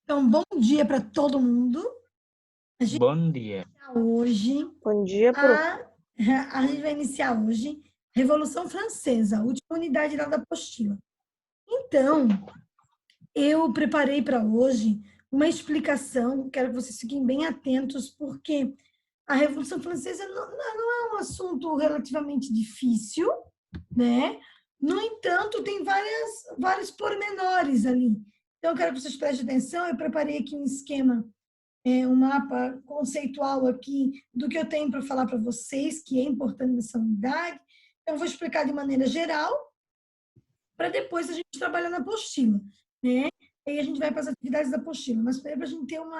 Então, bom dia para todo mundo. A gente Bom dia. vai iniciar hoje Bom dia, Pro. a gente vai iniciar hoje Revolução Francesa, a última unidade lá da apostila. Então, eu preparei para hoje uma explicação, quero que vocês fiquem bem atentos, porque a Revolução Francesa não é um assunto relativamente difícil, né? No entanto, tem vários pormenores ali. Então, eu quero que vocês prestem atenção. Eu preparei aqui um esquema, um mapa conceitual aqui do que eu tenho para falar para vocês, que é importante nessa unidade. Então, eu vou explicar de maneira geral, para depois a gente trabalhar na apostila, né? E aí a gente vai para as atividades da apostila, mas primeiro para a gente ter um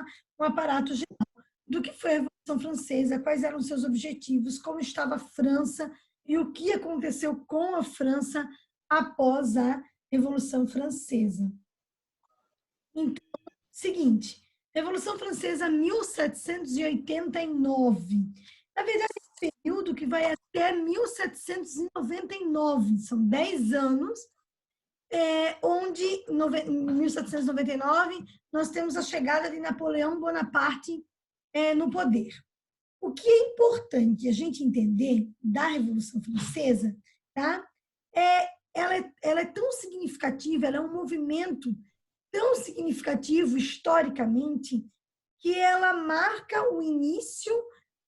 aparato geral do que foi a Revolução Francesa, quais eram os seus objetivos, como estava a França e o que aconteceu com a França após a Revolução Francesa. Então, seguinte, Revolução Francesa 1789. Na verdade, esse período que vai até 1799, são 10 anos, onde em 1799 nós temos a chegada de Napoleão Bonaparte no poder. O que é importante a gente entender da Revolução Francesa, tá? Ela é tão significativa, ela é um movimento tão significativo historicamente, que ela marca o início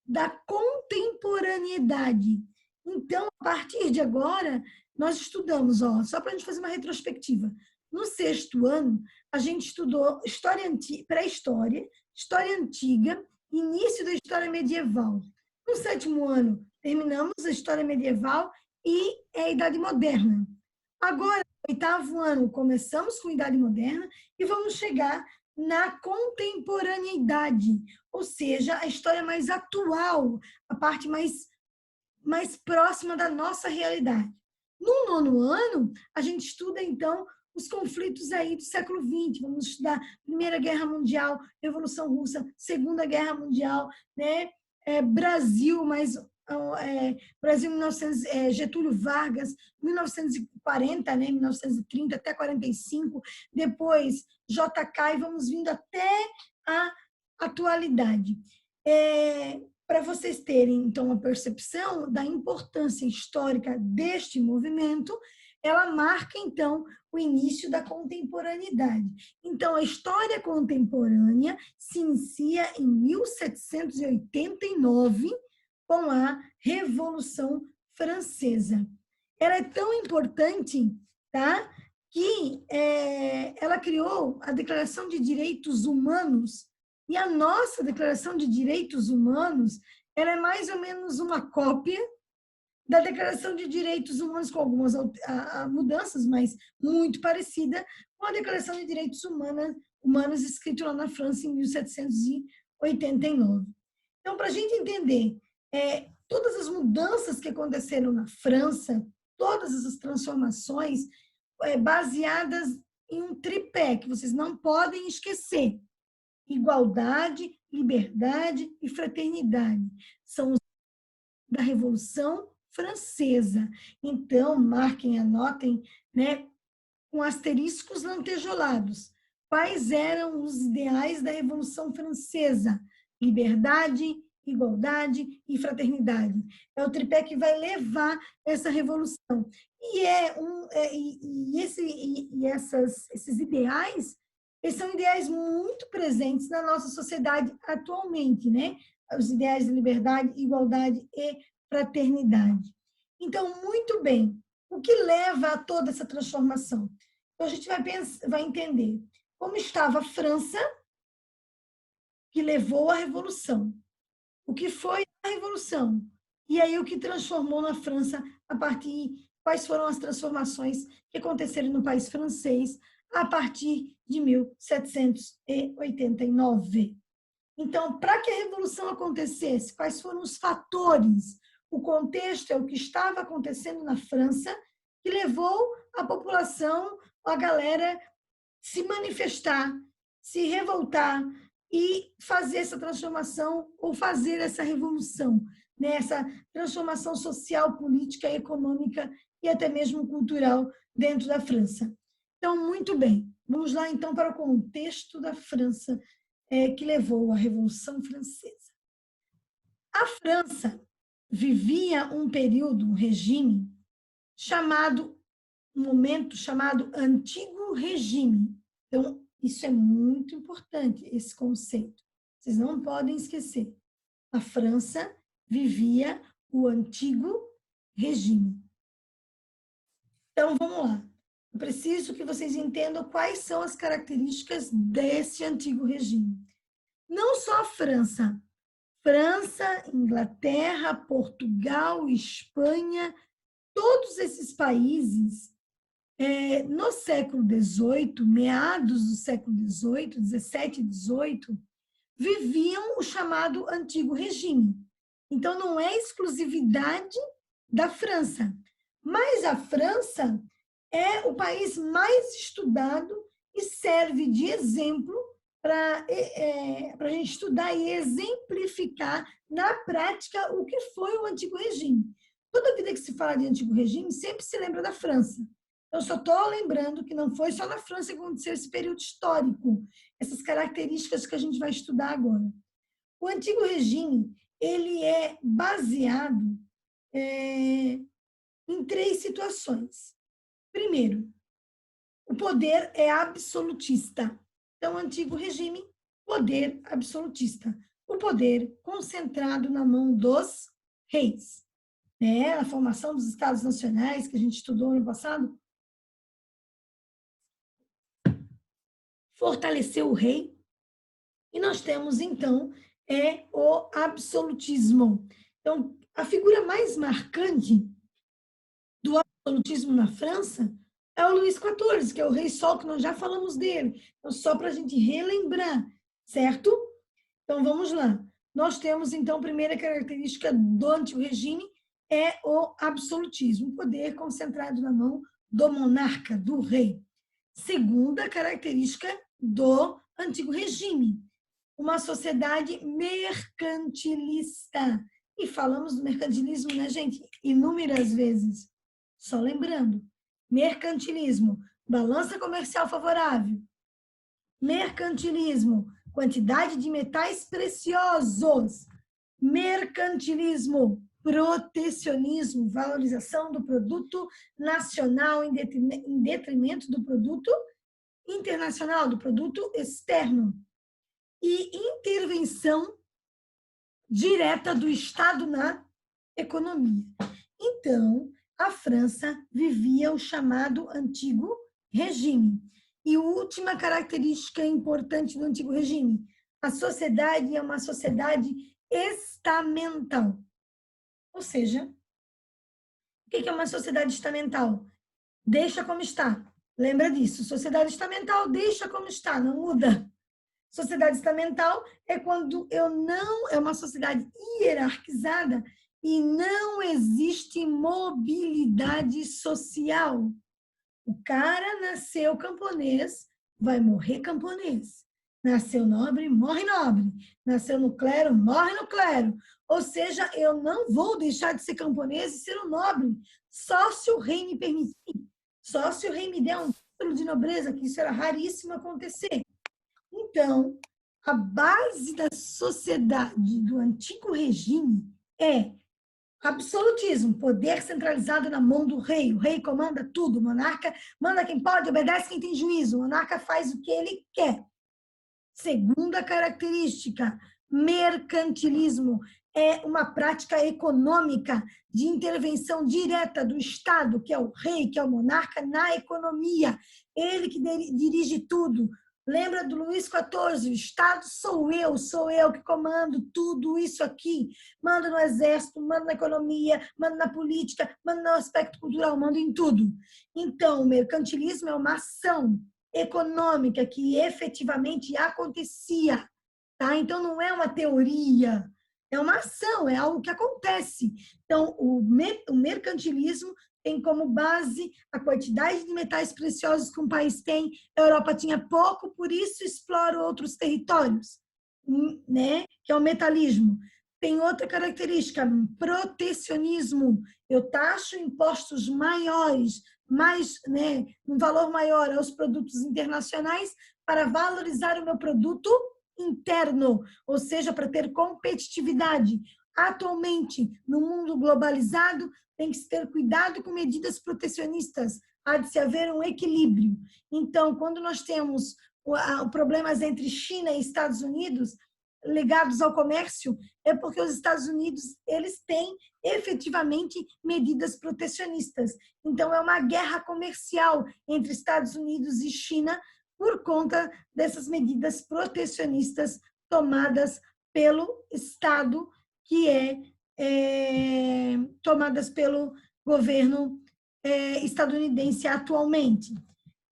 da contemporaneidade. Então, a partir de agora, nós estudamos, só para a gente fazer uma retrospectiva. No 6º ano, a gente estudou pré-história, história antiga, início da história medieval. No 7º ano, terminamos a história medieval e a Idade Moderna. Agora, no 8º ano, começamos com a Idade Moderna e vamos chegar na contemporaneidade, ou seja, a história mais atual, a parte mais próxima da nossa realidade. No 9º ano, a gente estuda, então, os conflitos aí do século XX. Vamos estudar Primeira Guerra Mundial, Revolução Russa, Segunda Guerra Mundial, né? Brasil, Brasil 1900, Getúlio Vargas, 1940, né? 1930 até 45, depois JK, e vamos vindo até a atualidade. Para vocês terem, então, uma percepção da importância histórica deste movimento, ela marca, então, o início da contemporaneidade. Então, a história contemporânea se inicia em 1789, com a Revolução Francesa. Ela é tão importante, tá, que ela criou a Declaração de Direitos Humanos, e a nossa Declaração de Direitos Humanos, ela é mais ou menos uma cópia da Declaração de Direitos Humanos, com algumas mudanças, mas muito parecida com a Declaração de Direitos Humanos escrita lá na França em 1789. Então, para a gente entender todas as mudanças que aconteceram na França, todas essas transformações baseadas em um tripé que vocês não podem esquecer: igualdade, liberdade e fraternidade. São os da Revolução Francesa. Então, marquem, anotem, né, com asteriscos lantejolados. Quais eram os ideais da Revolução Francesa? Liberdade, igualdade e fraternidade. É o tripé que vai levar essa revolução. Esses ideais, eles são ideais muito presentes na nossa sociedade atualmente, né? Os ideais de liberdade, igualdade e fraternidade. Então, muito bem, o que leva a toda essa transformação? Então, a gente vai entender como estava a França, que levou à Revolução. O que foi a Revolução? E aí, o que transformou na França a partir... Quais foram as transformações que aconteceram no país francês a partir de 1789. Então, para que a Revolução acontecesse, quais foram os fatores? O contexto é o que estava acontecendo na França, que levou a população, a galera, se manifestar, se revoltar e fazer essa transformação ou fazer essa revolução, né? Essa transformação social, política, econômica e até mesmo cultural dentro da França. Então, muito bem, Vamos lá, então, para o contexto da França, que levou à Revolução Francesa. A França vivia um período, um regime, um momento chamado Antigo Regime. Então, isso é muito importante, esse conceito. Vocês não podem esquecer. A França vivia o Antigo Regime. Então, vamos lá. Eu preciso que vocês entendam quais são as características desse Antigo Regime. Não só a França. França, Inglaterra, Portugal, Espanha, todos esses países, no século XVIII, meados do século XVIII, XVII e XVIII, viviam o chamado Antigo Regime. Então, não é exclusividade da França, mas a França é o país mais estudado e serve de exemplo para a gente estudar e exemplificar na prática o que foi o Antigo Regime. Toda vida que se fala de Antigo Regime, sempre se lembra da França. Eu só estou lembrando que não foi só na França que aconteceu esse período histórico, essas características que a gente vai estudar agora. O Antigo Regime, ele é baseado em 3 situações. Primeiro, o poder é absolutista. Então, Antigo Regime, poder absolutista. O poder concentrado na mão dos reis. A formação dos Estados Nacionais, que a gente estudou no passado, fortaleceu o rei. E nós temos, então, o absolutismo. Então, a figura mais marcante do absolutismo na França é o Luís XIV, que é o Rei Sol, que nós já falamos dele. Então, só para a gente relembrar, certo? Então, vamos lá. Nós temos, então, a primeira característica do Antigo Regime é o absolutismo, o poder concentrado na mão do monarca, do rei. Segunda característica do Antigo Regime, uma sociedade mercantilista. E falamos do mercantilismo, né, gente? Inúmeras vezes. Só lembrando, mercantilismo, balança comercial favorável. Mercantilismo, quantidade de metais preciosos. Mercantilismo, protecionismo, valorização do produto nacional em detrimento do produto internacional, do produto externo. E intervenção direta do Estado na economia. Então, a França vivia o chamado Antigo Regime. E a última característica importante do Antigo Regime, a sociedade é uma sociedade estamental. Ou seja, o que é uma sociedade estamental? Deixa como está. Lembra disso. Sociedade estamental, deixa como está, não muda. Sociedade estamental é quando é uma sociedade hierarquizada e não existe mobilidade social. O cara nasceu camponês, vai morrer camponês. Nasceu nobre, morre nobre. Nasceu no clero, morre no clero. Ou seja, eu não vou deixar de ser camponês e ser um nobre, só se o rei me permitir. Só se o rei me der um título de nobreza, que isso era raríssimo acontecer. Então, a base da sociedade do Antigo Regime é absolutismo, poder centralizado na mão do rei. O rei comanda tudo, o monarca manda quem pode, obedece quem tem juízo, o monarca faz o que ele quer. Segunda característica, mercantilismo. É uma prática econômica de intervenção direta do Estado, que é o rei, que é o monarca, na economia. Ele que dirige tudo. Lembra do Luís XIV? O Estado sou eu que comando tudo isso aqui. Mando no exército, mando na economia, mando na política, mando no aspecto cultural, mando em tudo. Então, o mercantilismo é uma ação econômica que efetivamente acontecia. Tá? Então, não é uma teoria, é uma ação, é algo que acontece. Então, o mercantilismo tem como base a quantidade de metais preciosos que um país tem. A Europa tinha pouco, por isso explora outros territórios, né? Que é o metalismo. Tem outra característica, protecionismo. Eu taxo impostos maiores um valor maior aos produtos internacionais para valorizar o meu produto interno, ou seja, para ter competitividade. Atualmente, no mundo globalizado, tem que se ter cuidado com medidas protecionistas, há de se haver um equilíbrio. Então, quando nós temos problemas entre China e Estados Unidos, ligados ao comércio, é porque os Estados Unidos eles têm efetivamente medidas protecionistas. Então, é uma guerra comercial entre Estados Unidos e China por conta dessas medidas protecionistas tomadas pelo Estado, que tomadas pelo governo estadunidense atualmente.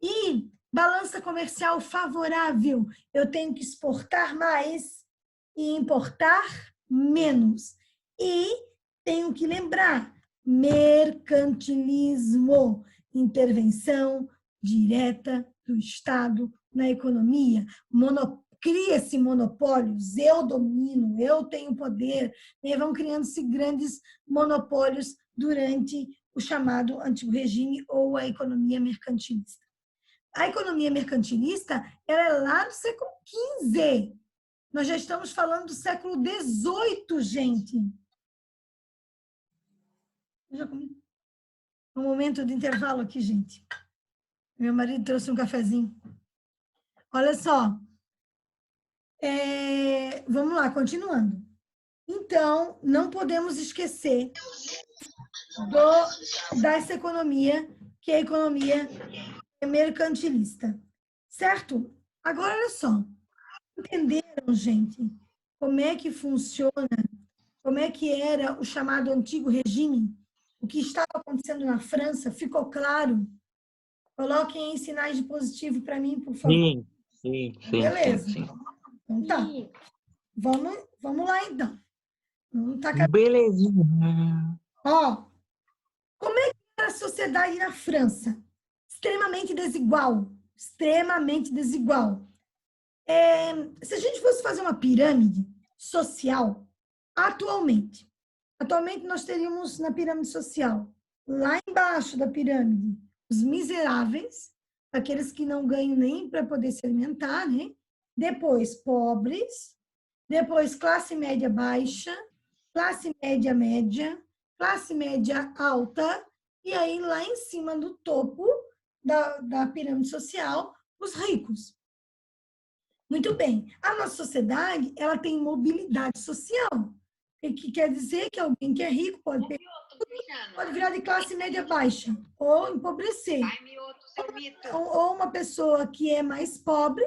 E balança comercial favorável, eu tenho que exportar mais e importar menos. E tenho que lembrar, mercantilismo, intervenção direta do Estado na economia, cria-se monopólios, eu domino, eu tenho poder, e vão criando-se grandes monopólios durante o chamado antigo regime ou a economia mercantilista. A economia mercantilista ela é lá do século XV. Nós já estamos falando do século XVIII, gente. Um momento de intervalo aqui, gente. Meu marido trouxe um cafezinho. Olha só. Vamos lá, continuando. Então, não podemos esquecer dessa economia, que é a economia mercantilista. Certo? Agora, olha só. Entenderam, gente, como é que funciona, como é que era o chamado antigo regime? O que estava acontecendo na França? Ficou claro? Coloquem aí sinais de positivo para mim, por favor. Sim. Beleza. Então tá. Vamos lá, então. Não tá... Belezinha. Ó, como é que era a sociedade na França? Extremamente desigual. Extremamente desigual. Se a gente fosse fazer uma pirâmide social, atualmente nós teríamos na pirâmide social, lá embaixo da pirâmide, os miseráveis, aqueles que não ganham nem para poder se alimentar, né? Depois, pobres, depois classe média baixa, classe média média, classe média alta, e aí lá em cima do topo da pirâmide social, os ricos. Muito bem. A nossa sociedade, ela tem mobilidade social. O que quer dizer que alguém que é rico pode virar de classe média baixa ou empobrecer. Ou uma pessoa que é mais pobre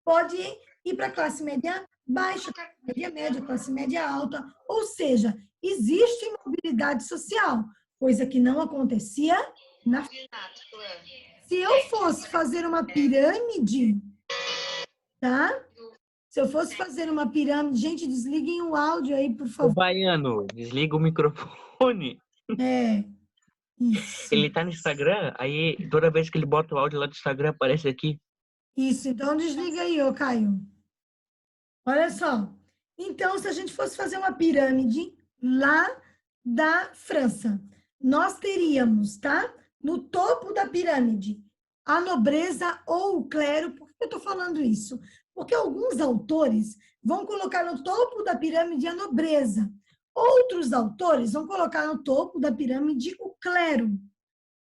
pode ir para a classe média baixa, média média, classe média alta. Ou seja, existe mobilidade social, coisa que não acontecia na... Se eu fosse fazer uma pirâmide, tá? Se eu fosse fazer uma pirâmide... Gente, desliguem o áudio aí, por favor. O baiano, desliga o microfone. Isso. Ele tá no Instagram, aí toda vez que ele bota o áudio lá do Instagram, aparece aqui. Isso, então desliga aí, ô Caio. Olha só. Então, se a gente fosse fazer uma pirâmide lá da França, nós teríamos, tá? No topo da pirâmide, a nobreza ou o clero. Por que eu estou falando isso? Porque alguns autores vão colocar no topo da pirâmide a nobreza. Outros autores vão colocar no topo da pirâmide o clero.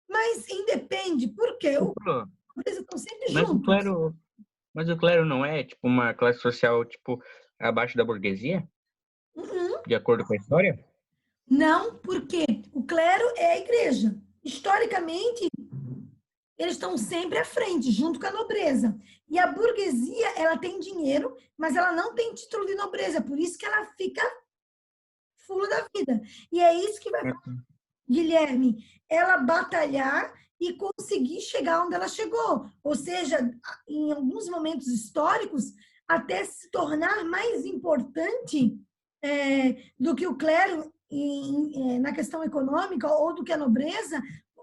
Mas independe, por quê? O clero e a nobreza estão sempre juntos. Mas o clero não é tipo uma classe social tipo abaixo da burguesia? De acordo com a história? Não, porque o clero é a igreja. Historicamente, eles estão sempre à frente, junto com a nobreza. E a burguesia, ela tem dinheiro, mas ela não tem título de nobreza, por isso que ela fica fula da vida. E é isso que vai fazer, Guilherme, ela batalhar e conseguir chegar onde ela chegou. Ou seja, em alguns momentos históricos, até se tornar mais importante do que o clero na questão econômica ou do que a nobreza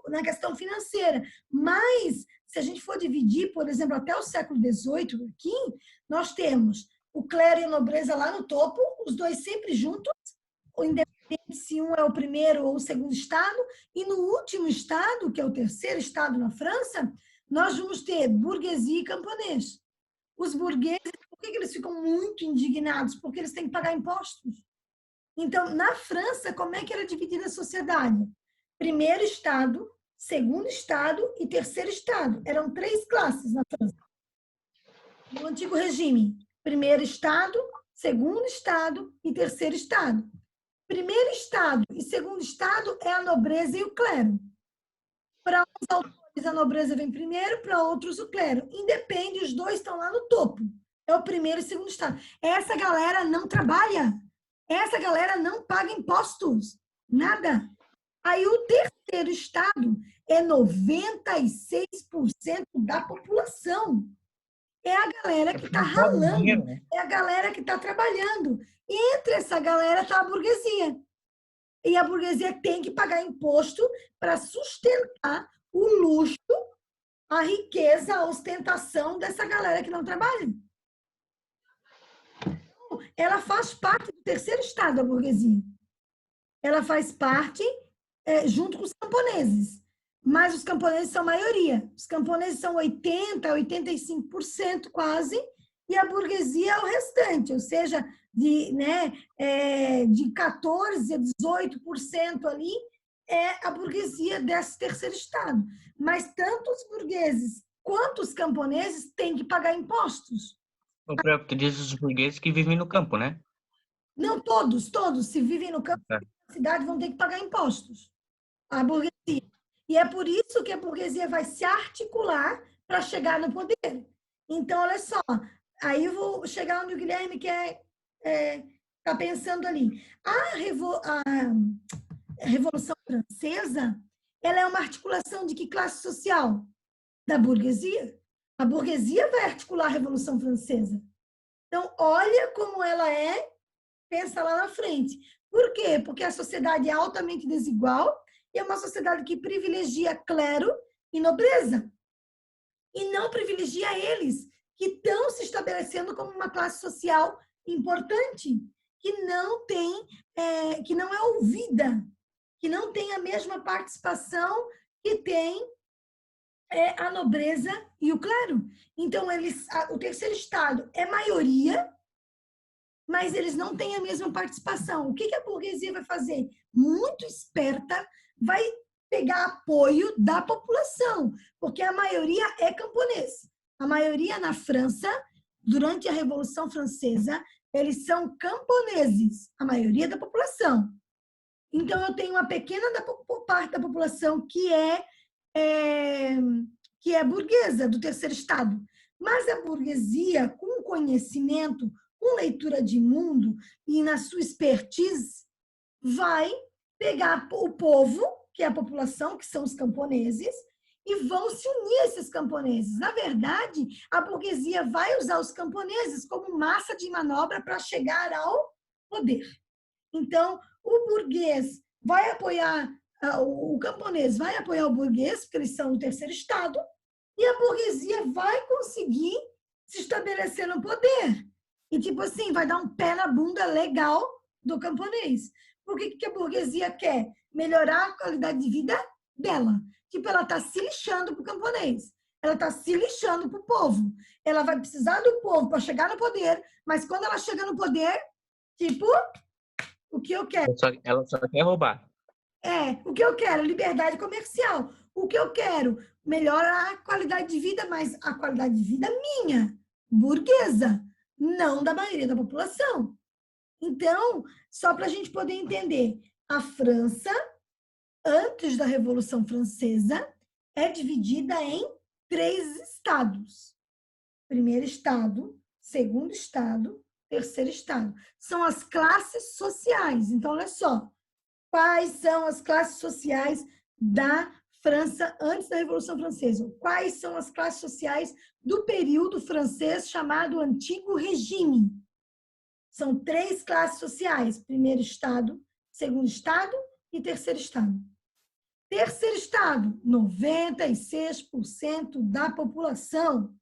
na questão financeira. Mas, se a gente for dividir, por exemplo, até o século XVIII, aqui, nós temos o clero e a nobreza lá no topo, os dois sempre juntos, se um é o primeiro ou o segundo estado, e no último estado, que é o terceiro estado na França, nós vamos ter burguesia e camponês. Os burgueses, por que eles ficam muito indignados? Porque eles têm que pagar impostos. Então, na França, como é que era dividida a sociedade? Primeiro estado, segundo estado e terceiro estado. Eram 3 classes na França. No antigo regime, primeiro estado, segundo estado e terceiro estado. Primeiro estado e segundo estado é a nobreza e o clero. Para uns autores, a nobreza vem primeiro, para outros, o clero. Independe, os dois estão lá no topo. É o primeiro e segundo estado. Essa galera não trabalha. Essa galera não paga impostos. Nada. Aí o terceiro estado é 96% da população. É a galera que está ralando, é a galera que está trabalhando. E entre essa galera está a burguesia. E a burguesia tem que pagar imposto para sustentar o luxo, a riqueza, a ostentação dessa galera que não trabalha. Ela faz parte do terceiro estado, a burguesia. Ela faz parte junto com os camponeses. Mas os camponeses são maioria. Os camponeses são 80%, 85% quase, e a burguesia é o restante, ou seja, de 14% a 18% ali é a burguesia desse terceiro estado. Mas tanto os burgueses quanto os camponeses têm que pagar impostos. Tu diz os burgueses que vivem no campo, né? Não, todos, se vivem no campo, na cidade, vão ter que pagar impostos. A burguesia. E é por isso que a burguesia vai se articular para chegar no poder. Então, olha só, aí eu vou chegar onde o Guilherme está pensando ali. A Revolução Francesa, ela é uma articulação de que classe social? Da burguesia. A burguesia vai articular a Revolução Francesa. Então, olha como ela pensa lá na frente. Por quê? Porque a sociedade é altamente desigual e é uma sociedade que privilegia clero e nobreza. E não privilegia eles, que estão se estabelecendo como uma classe social importante, que não é ouvida, que não tem a mesma participação que tem a nobreza e o clero. Então, o terceiro estado é maioria, mas eles não têm a mesma participação. O que a burguesia vai fazer? Muito esperta, vai pegar apoio da população, porque a maioria é camponês. A maioria na França, durante a Revolução Francesa, eles são camponeses, a maioria da população. Então, eu tenho uma pequena parte da população que é burguesa, do terceiro estado. Mas a burguesia, com conhecimento, com leitura de mundo e na sua expertise, vai pegar o povo, que é a população, que são os camponeses, e vão se unir a esses camponeses. Na verdade, a burguesia vai usar os camponeses como massa de manobra para chegar ao poder. Então, o burguês vai apoiar, o camponês vai apoiar o burguês, porque eles são o terceiro estado, e a burguesia vai conseguir se estabelecer no poder. E, tipo assim, vai dar um pé na bunda legal do camponês. Por que a burguesia quer? Melhorar a qualidade de vida dela. Tipo, ela está se lixando para o camponês. Ela está se lixando para o povo. Ela vai precisar do povo para chegar no poder, mas quando ela chega no poder, tipo, o que eu quero? Ela só quer roubar. O que eu quero? Liberdade comercial. O que eu quero? Melhorar a qualidade de vida, mas a qualidade de vida minha, burguesa, não da maioria da população. Então, só para a gente poder entender, a França, antes da Revolução Francesa, é dividida em 3 estados. Primeiro estado, segundo estado, terceiro estado. São as classes sociais. Então, olha só, quais são as classes sociais da França antes da Revolução Francesa? Quais são as classes sociais do período francês chamado Antigo Regime? São 3 classes sociais: primeiro estado, segundo estado e terceiro estado. Terceiro estado, 96% da população.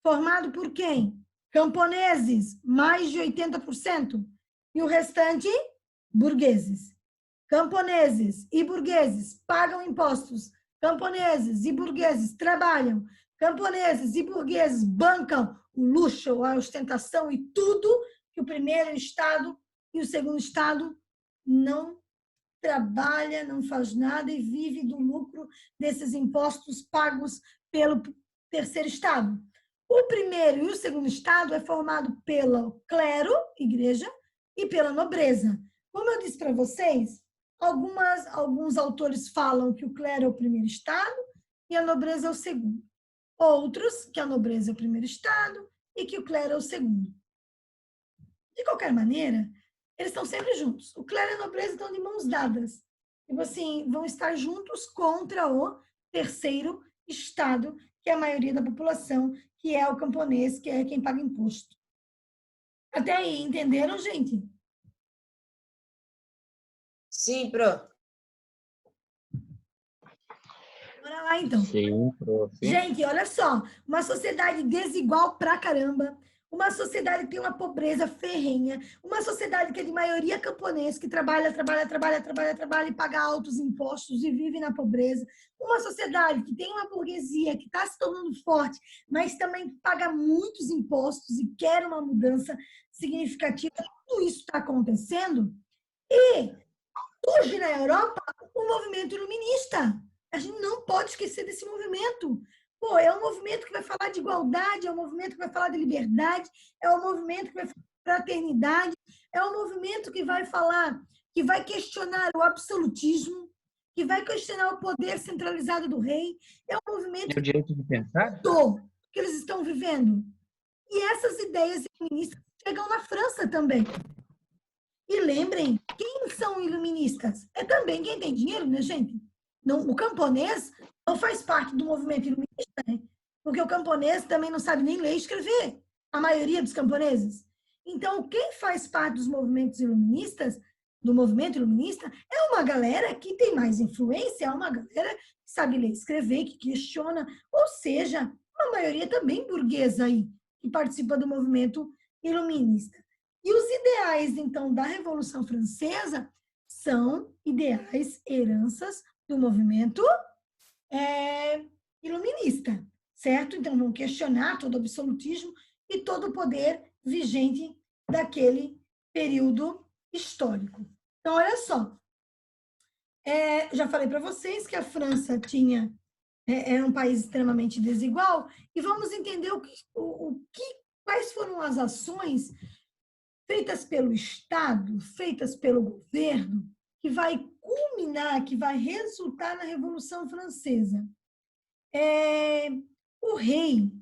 Formado por quem? Camponeses, mais de 80%. E o restante, burgueses. Camponeses e burgueses pagam impostos. Camponeses e burgueses trabalham. Camponeses e burgueses bancam o luxo, a ostentação e tudo que o primeiro Estado e o segundo Estado não trabalha, não faz nada e vive do lucro desses impostos pagos pelo terceiro Estado. O primeiro e o segundo Estado é formado pelo clero, igreja, e pela nobreza. Como eu disse para vocês, alguns autores falam que o clero é o primeiro Estado e a nobreza é o segundo. Outros, que a nobreza é o primeiro Estado e que o clero é o segundo. De qualquer maneira, eles estão sempre juntos. O clero e a nobreza estão de mãos dadas. Tipo assim, vão estar juntos contra o terceiro Estado, que é a maioria da população, que é o camponês, que é quem paga imposto. Até aí, entenderam, gente? Sim, pro. Bora lá, então. Sim, prof. Gente, olha só, uma sociedade desigual pra caramba, uma sociedade que tem uma pobreza ferrenha, uma sociedade que é de maioria camponês, que trabalha e paga altos impostos e vive na pobreza, uma sociedade que tem uma burguesia que está se tornando forte, mas também paga muitos impostos e quer uma mudança significativa. Tudo isso está acontecendo e surge na Europa o movimento iluminista. A gente não pode esquecer desse movimento. Pô, é um movimento que vai falar de igualdade, é um movimento que vai falar de liberdade, é um movimento que vai falar de fraternidade, é um movimento que vai falar, que vai questionar o absolutismo, que vai questionar o poder centralizado do rei. É um movimento O direito de pensar? que eles estão vivendo. E essas ideias iluministas chegam na França também. E lembrem, quem são iluministas? É também quem tem dinheiro, né, gente? Não, o camponês não faz parte do movimento iluminista, né? Porque o camponês também não sabe nem ler e escrever, a maioria dos camponeses. Então, quem faz parte dos movimentos iluministas, do movimento iluminista, é uma galera que tem mais influência, é uma galera que sabe ler e escrever, que questiona, ou seja, uma maioria também burguesa aí, que participa do movimento iluminista. E os ideais, então, da Revolução Francesa são ideais, heranças do movimento iluminista, certo? Então, vão questionar todo o absolutismo e todo o poder vigente daquele período histórico. Então, olha só, já falei para vocês que a França era um país extremamente desigual, e vamos entender quais foram as ações feitas pelo Estado, feitas pelo governo, que vai culminar, que vai resultar na Revolução Francesa. O rei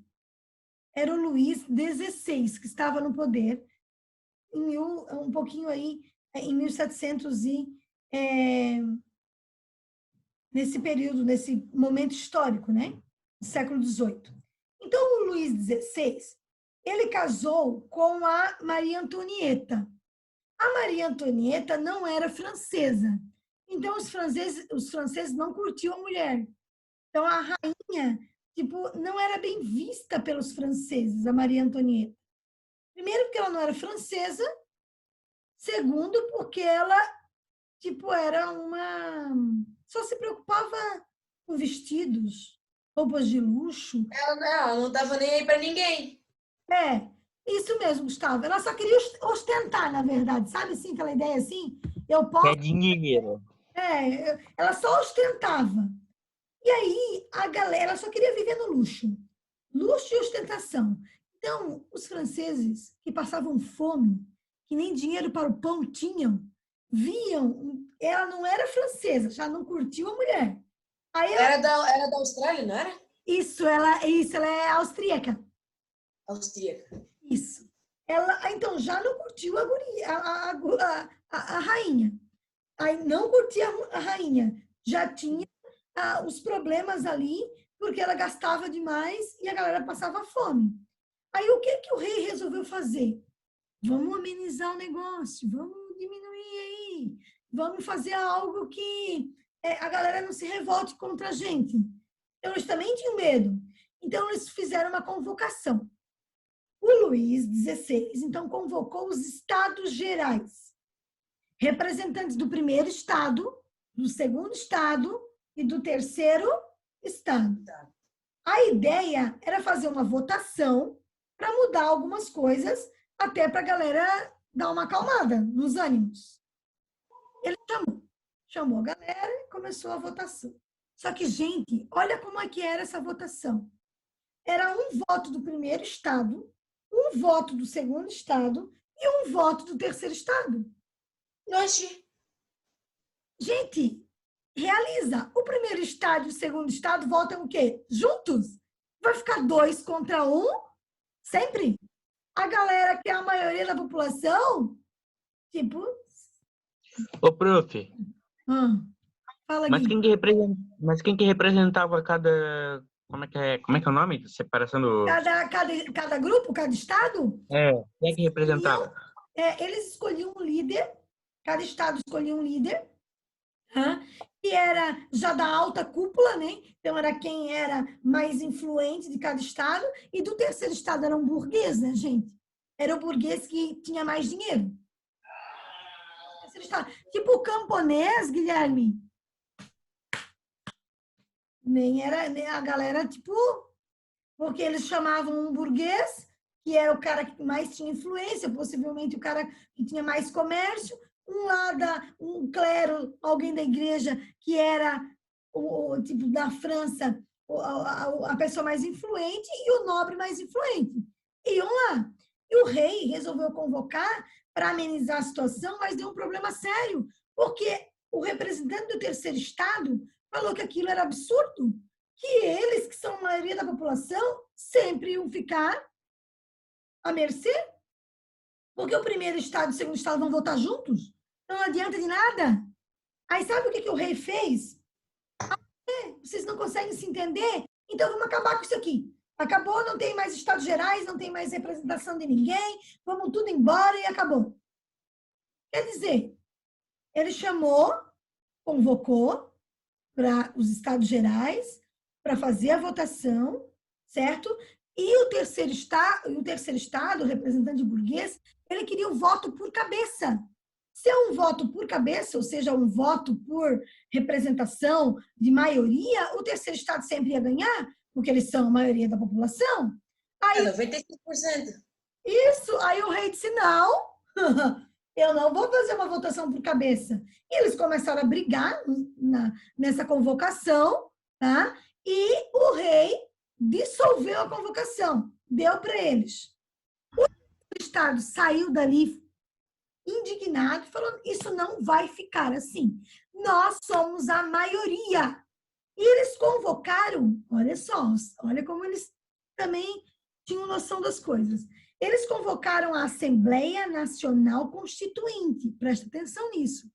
era o Luís XVI, que estava no poder um pouquinho aí, em 1700 nesse período, nesse momento histórico, né? Do século XVIII. Então, o Luís XVI, ele casou com a Maria Antonieta. A Maria Antonieta não era francesa. Então, os franceses não curtiam a mulher. Então, a rainha, não era bem vista pelos franceses, a Maria Antonieta. Primeiro, porque ela não era francesa. Segundo, porque ela, era só se preocupava com vestidos, roupas de luxo. Ela não estava nem aí para ninguém. Isso mesmo, Gustavo. Ela só queria ostentar, na verdade. Sabe, assim, aquela ideia assim? Eu posso... É dinheiro. Ela só ostentava. E aí, a galera só queria viver no luxo. Luxo e ostentação. Então, os franceses que passavam fome, que nem dinheiro para o pão tinham, viam... Ela não era francesa, já não curtiu a mulher. Aí era da Austrália, não era? Isso, ela é austríaca. Austríaca. Isso. Ela, então, já não curtiu a rainha. Aí não curtia a rainha. Já tinha os problemas ali, porque ela gastava demais e a galera passava fome. Aí o que o rei resolveu fazer? Vamos amenizar o negócio, vamos diminuir aí, vamos fazer algo que a galera não se revolte contra a gente. Então, eles também tinham medo. Então, eles fizeram uma convocação. O Luís XVI, então, convocou os Estados Gerais, representantes do primeiro estado, do segundo estado e do terceiro estado. A ideia era fazer uma votação para mudar algumas coisas, até para a galera dar uma acalmada nos ânimos. Ele chamou a galera e começou a votação. Só que, gente, olha como é que era essa votação. Era um voto do primeiro estado, um voto do segundo estado e um voto do terceiro estado. Oxi. Gente, realiza. O primeiro estado e o segundo estado votam o quê? Juntos? Vai ficar 2 contra 1? Sempre? A galera que é a maioria da população? Tipo... Ô, prof, fala mas aqui. quem que representava cada... Como é que é o nome? Separação do... Cada grupo, cada estado? Quem é que representava? Eles escolhiam um líder, cada estado escolhia um líder, que era já da alta cúpula, né? Então, era quem era mais influente de cada estado, e do terceiro estado era um burguês, né, gente? Era o burguês que tinha mais dinheiro. Tipo o camponês, Guilherme. Nem a galera, tipo... Porque eles chamavam um burguês, que era o cara que mais tinha influência, possivelmente o cara que tinha mais comércio, um clero, alguém da igreja, que era tipo da França, a pessoa mais influente, e o nobre mais influente. Iam lá. E o rei resolveu convocar para amenizar a situação, mas deu um problema sério, porque o representante do terceiro estado falou que aquilo era absurdo, que eles, que são a maioria da população, sempre iam ficar à mercê, porque o primeiro estado e o segundo estado vão votar juntos, então não adianta de nada. Aí sabe o que o rei fez? Vocês não conseguem se entender? Então vamos acabar com isso aqui. Acabou, não tem mais estados gerais, não tem mais representação de ninguém, vamos tudo embora e acabou. Quer dizer, ele convocou para os estados gerais, para fazer a votação, certo? E o terceiro estado, o representante burguês, ele queria o voto por cabeça. Se é um voto por cabeça, ou seja, um voto por representação de maioria, o terceiro estado sempre ia ganhar, porque eles são a maioria da população. Aí, 95%. Isso, aí o rei disse, não, eu não vou fazer uma votação por cabeça. E eles começaram a brigar nessa convocação, tá? E o rei dissolveu a convocação, deu para eles. O estado saiu dali indignado, falando, isso não vai ficar assim. Nós somos a maioria. E eles convocaram, olha só, olha como eles também tinham noção das coisas. Eles convocaram a Assembleia Nacional Constituinte, presta atenção nisso.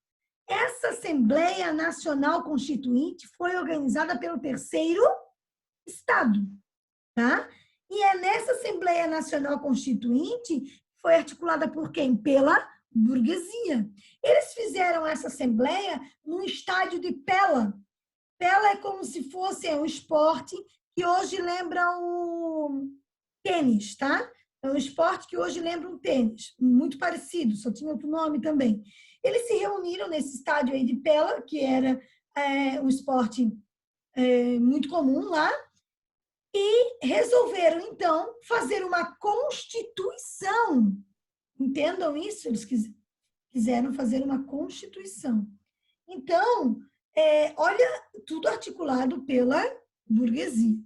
Essa Assembleia Nacional Constituinte foi organizada pelo terceiro estado, tá? E é nessa Assembleia Nacional Constituinte foi articulada por quem? Pela burguesia. Eles fizeram essa assembleia num estádio de Pela. Pela é como se fosse um esporte que hoje lembra o tênis, tá? É um esporte que hoje lembra um tênis, muito parecido, só tinha outro nome também. Eles se reuniram nesse estádio aí de Pela, que era um esporte muito comum lá, e resolveram, então, fazer uma constituição. Entendam isso? Eles quiseram fazer uma constituição. Então, olha, tudo articulado pela burguesia.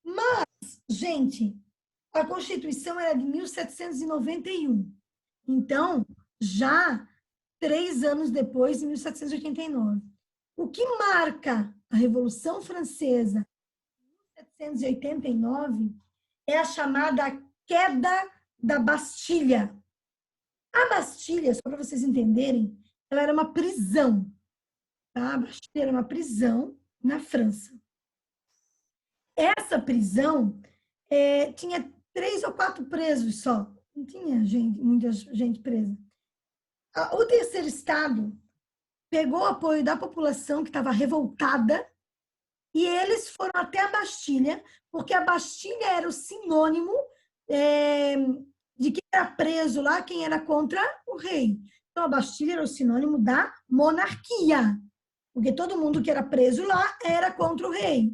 Mas, gente, a Constituição era de 1791. Então, já 3 anos depois, em 1789. O que marca a Revolução Francesa, em 1789, é a chamada queda da Bastilha. A Bastilha, só para vocês entenderem, ela era uma prisão. Tá? A Bastilha era uma prisão na França. Essa prisão tinha 3 ou 4 presos só. Não tinha muita gente presa. O terceiro estado pegou o apoio da população que estava revoltada e eles foram até a Bastilha, porque a Bastilha era o sinônimo de quem era preso lá, quem era contra o rei. Então, a Bastilha era o sinônimo da monarquia, porque todo mundo que era preso lá era contra o rei.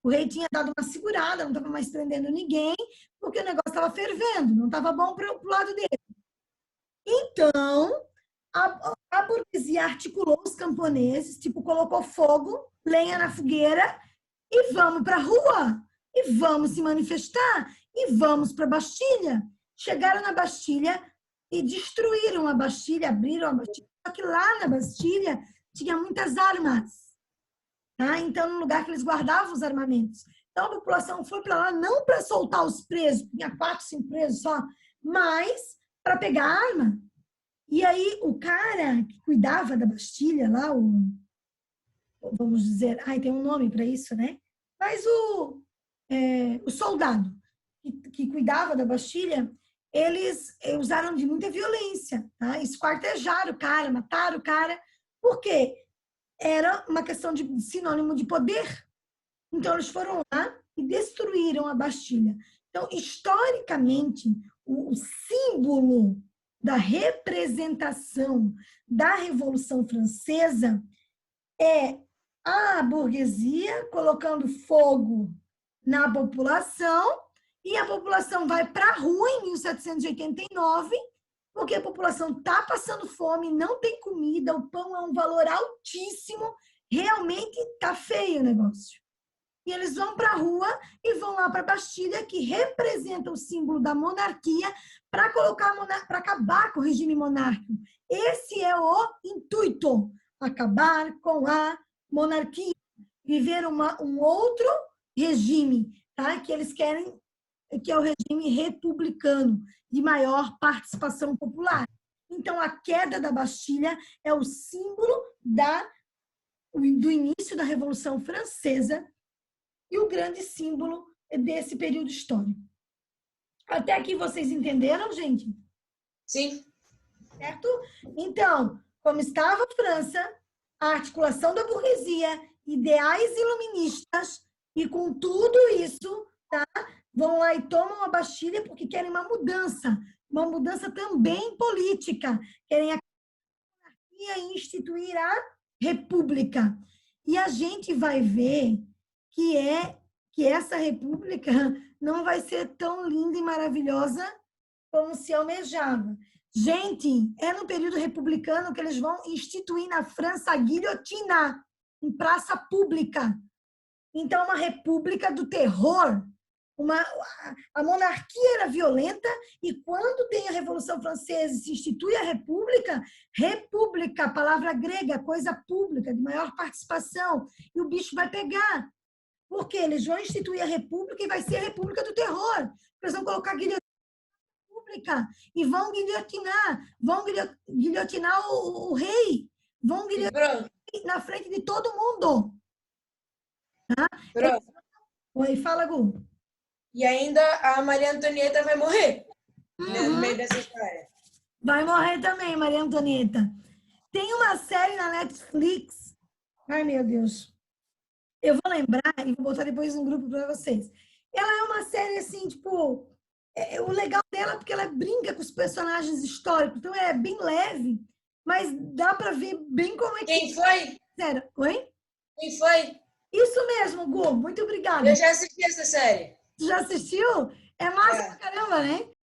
O rei tinha dado uma segurada, não estava mais prendendo ninguém, porque o negócio estava fervendo, não estava bom para o lado dele. Então, a burguesia articulou os camponeses, tipo, colocou fogo, lenha na fogueira, e vamos para a rua, e vamos se manifestar, e vamos para a Bastilha. Chegaram na Bastilha e destruíram a Bastilha, abriram a Bastilha, só que lá na Bastilha tinha muitas armas. Tá? Então, no lugar que eles guardavam os armamentos. Então, a população foi para lá não para soltar os presos, tinha 4, 5 presos só, mas para pegar arma. E aí, o cara que cuidava da Bastilha lá, vamos dizer, tem um nome para isso, né? Mas o soldado que cuidava da Bastilha, eles usaram de muita violência, tá? Esquartejaram o cara, mataram o cara. Por quê? Era uma questão de sinônimo de poder. Então, eles foram lá e destruíram a Bastilha. Então, historicamente, o símbolo da representação da Revolução Francesa é a burguesia colocando fogo na população, e a população vai para a rua em 1789, porque a população está passando fome, não tem comida, o pão é um valor altíssimo, realmente está feio o negócio. E eles vão para a rua e vão lá para a Bastilha, que representa o símbolo da monarquia, para acabar com o regime monárquico. Esse é o intuito, acabar com a monarquia, viver um outro regime, tá? Que eles querem, que é o regime republicano, de maior participação popular. Então, a queda da Bastilha é o símbolo do início da Revolução Francesa e o grande símbolo desse período histórico. Até aqui vocês entenderam, gente? Sim. Certo? Então, como estava a França, a articulação da burguesia, ideais iluministas, e com tudo isso, tá? Vão lá e tomam a Bastilha porque querem uma mudança também política, querem a monarquia e instituir a república. E a gente vai ver que essa república não vai ser tão linda e maravilhosa como se almejava. Gente, é no período republicano que eles vão instituir na França a guilhotina em praça pública. Então, uma república do terror. A monarquia era violenta, e quando tem a Revolução Francesa e se institui a república, palavra grega, coisa pública, de maior participação, e o bicho vai pegar. Porque eles vão instituir a república e vai ser a república do terror. Eles vão colocar guilhotina pública e vão guilhotinar o rei, vão guilhotinar na frente de todo mundo. Tá? Oi, fala, Gu. E ainda a Maria Antonieta vai morrer, né, no meio dessa história. Vai morrer também, Maria Antonieta. Tem uma série na Netflix. Ai, meu Deus. Eu vou lembrar e vou botar depois no grupo para vocês. Ela é uma série assim, tipo... o legal dela é porque ela brinca com os personagens históricos. Então, é bem leve, mas dá para ver bem como é que... Quem foi? Oi? Quem foi? Isso mesmo, Gu. Muito obrigada. Eu já assisti essa série. Tu já assistiu? É massa pra caramba, né?